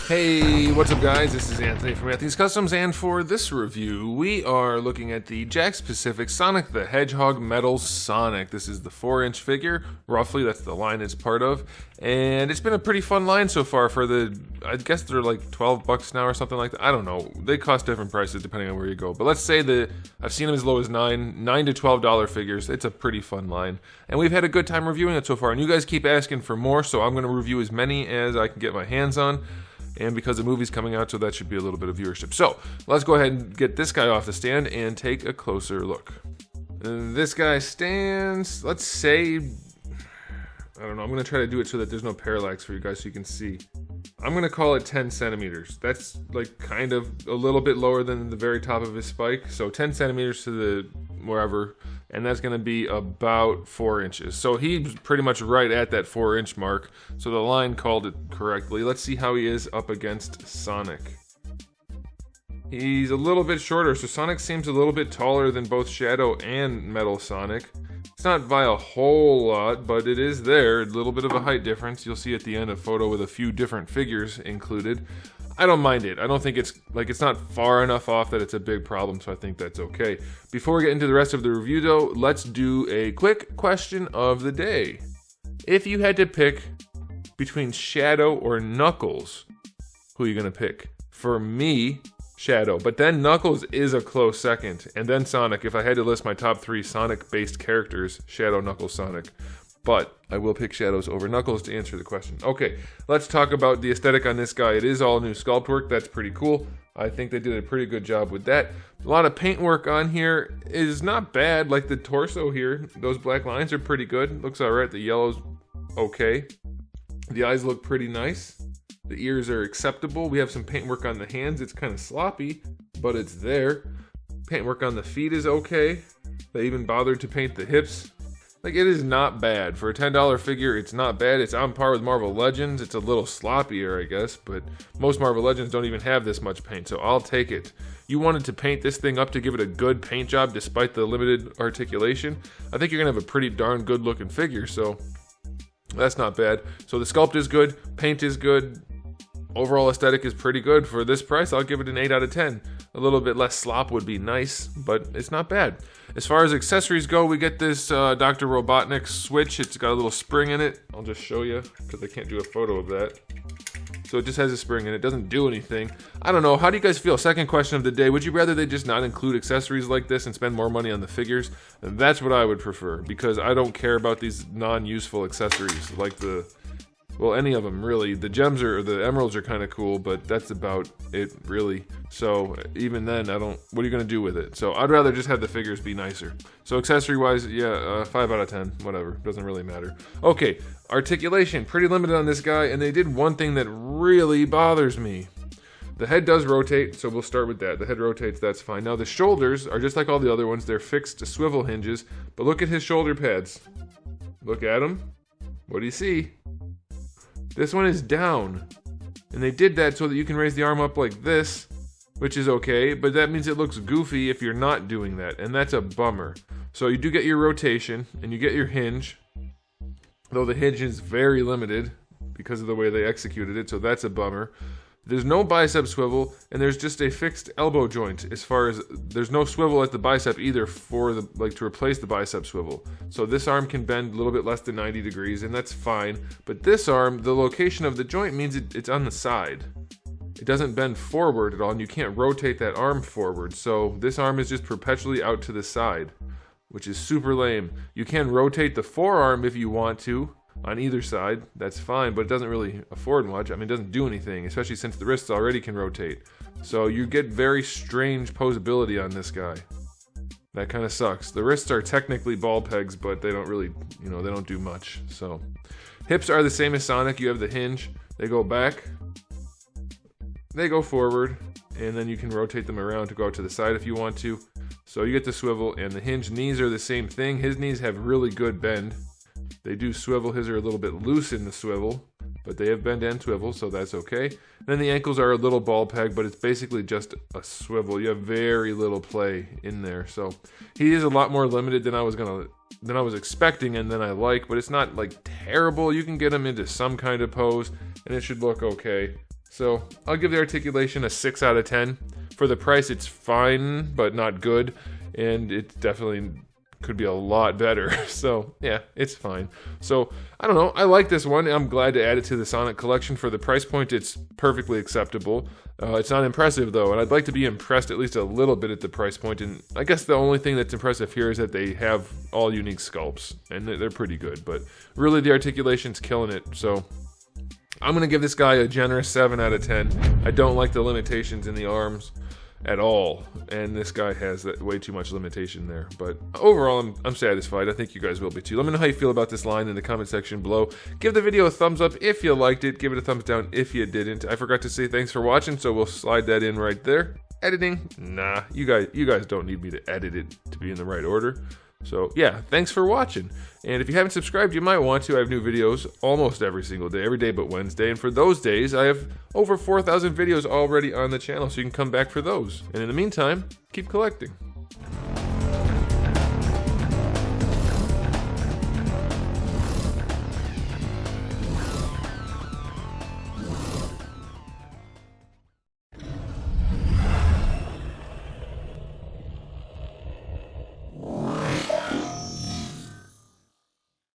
Hey, what's up guys? This is Anthony from Anthony's Customs, and for this review, we are looking at the Jakks Pacific Sonic the Hedgehog Metal Sonic. This is the 4-inch figure, roughly, that's the line it's part of, and it's been a pretty fun line so far for the, I guess they're like 12 bucks now or something like that. I don't know, they cost different prices depending on where you go, but let's say that I've seen them as low as $9 to $12 figures. It's a pretty fun line, and we've had a good time reviewing it so far, and you guys keep asking for more, so I'm going to review as many as I can get my hands on. And because the movie's coming out, so that should be a little bit of viewership. So, let's go ahead and get this guy off the stand and take a closer look. And this guy stands, let's say, I don't know, I'm going to try to do it so that there's no parallax for you guys so you can see. I'm going to call it 10 centimeters. That's like kind of a little bit lower than the very top of his spike. So 10 centimeters to the wherever, and that's going to be about 4 inches. So he's pretty much right at that 4-inch mark. So the line called it correctly. Let's see how he is up against Sonic. He's a little bit shorter, so Sonic seems a little bit taller than both Shadow and Metal Sonic. It's not by a whole lot, but it is there. A little bit of a height difference. You'll see at the end a photo with a few different figures included. I don't mind it. I don't think it's not far enough off that it's a big problem, so I think that's okay. Before we get into the rest of the review though, let's do a quick question of the day. If you had to pick between Shadow or Knuckles, who are you gonna pick? For me, Shadow, but then Knuckles is a close second, and then Sonic. If I had to list my top 3 Sonic-based characters, Shadow, Knuckles, Sonic. But I will pick Shadows over Knuckles to answer the question. Okay, let's talk about the aesthetic on this guy. It is all new sculpt work. That's pretty cool. I think they did a pretty good job with that. A lot of paint work on here is not bad. Like the torso here, those black lines are pretty good. Looks alright. The yellow's okay. The eyes look pretty nice. The ears are acceptable. We have some paint work on the hands. It's kind of sloppy, but it's there. Paint work on the feet is okay. They even bothered to paint the hips. Like, it is not bad. For a $10 figure, it's not bad. It's on par with Marvel Legends. It's a little sloppier, I guess, but most Marvel Legends don't even have this much paint, so I'll take it. You wanted to paint this thing up to give it a good paint job despite the limited articulation. I think you're going to have a pretty darn good looking figure, so that's not bad. So the sculpt is good, paint is good, overall aesthetic is pretty good. For this price, I'll give it an 8 out of 10. A little bit less slop would be nice, but it's not bad. As far as accessories go, we get this Dr. Robotnik switch. It's got a little spring in it. I'll just show you, because I can't do a photo of that. So it just has a spring in it. It doesn't do anything. I don't know. How do you guys feel? Second question of the day. Would you rather they just not include accessories like this and spend more money on the figures? That's what I would prefer, because I don't care about these non-useful accessories like the... Well, any of them, really. The gems or the emeralds are kind of cool, but that's about it, really. So, even then, I don't... What are you going to do with it? So, I'd rather just have the figures be nicer. So, accessory-wise, yeah, 5 out of 10. Whatever. Doesn't really matter. Okay, articulation. Pretty limited on this guy, and they did one thing that really bothers me. The head does rotate, so we'll start with that. The head rotates, that's fine. Now, the shoulders are just like all the other ones. They're fixed swivel hinges, but look at his shoulder pads. Look at them. What do you see? This one is down, and they did that so that you can raise the arm up like this, which is okay, but that means it looks goofy if you're not doing that, and that's a bummer. So you do get your rotation, and you get your hinge, though the hinge is very limited because of the way they executed it, so that's a bummer. There's no bicep swivel, and there's just a fixed elbow joint. As far as there's no swivel at the bicep either for the to replace the bicep swivel. So this arm can bend a little bit less than 90 degrees, and that's fine. But this arm, the location of the joint means it's on the side. It doesn't bend forward at all, and you can't rotate that arm forward. So this arm is just perpetually out to the side, which is super lame. You can rotate the forearm if you want to. On either side, that's fine, but it doesn't really afford much. I mean, it doesn't do anything, especially since the wrists already can rotate. So you get very strange posability on this guy. That kind of sucks. The wrists are technically ball pegs, but they don't really, they don't do much. So hips are the same as Sonic. You have the hinge. They go back. They go forward, and then you can rotate them around to go out to the side if you want to. So you get the swivel, and the hinge knees are the same thing. His knees have really good bend. They do swivel. His are a little bit loose in the swivel, but they have bend and swivel, so that's okay. Then the ankles are a little ball peg, but it's basically just a swivel. You have very little play in there, so he is a lot more limited than I was expecting and than I like, but it's not like terrible. You can get him into some kind of pose, and it should look okay. So I'll give the articulation a 6 out of 10. For the price, it's fine, but not good. And it definitely could be a lot better. So yeah, it's fine. So I don't know, I like this one. I'm glad to add it to the Sonic collection. For the price point, it's perfectly acceptable. It's not impressive though, and I'd like to be impressed at least a little bit at the price point. And I guess the only thing that's impressive here is that they have all unique sculpts, and they're pretty good. But really, the articulation's killing it. So I'm gonna give this guy a generous 7 out of 10. I don't like the limitations in the arms at all, and this guy has way too much limitation there. But overall, I'm satisfied. I think you guys will be too. Let me know how you feel about this line in the comment section below. Give the video a thumbs up if you liked it. Give it a thumbs down if you didn't. I forgot to say thanks for watching, so we'll slide that in right there. Editing? Nah, you guys don't need me to edit it to be in the right order. So yeah, thanks for watching. And if you haven't subscribed, you might want to. I have new videos almost every single day, every day but Wednesday. And for those days, I have over 4,000 videos already on the channel, so you can come back for those. And in the meantime, keep collecting.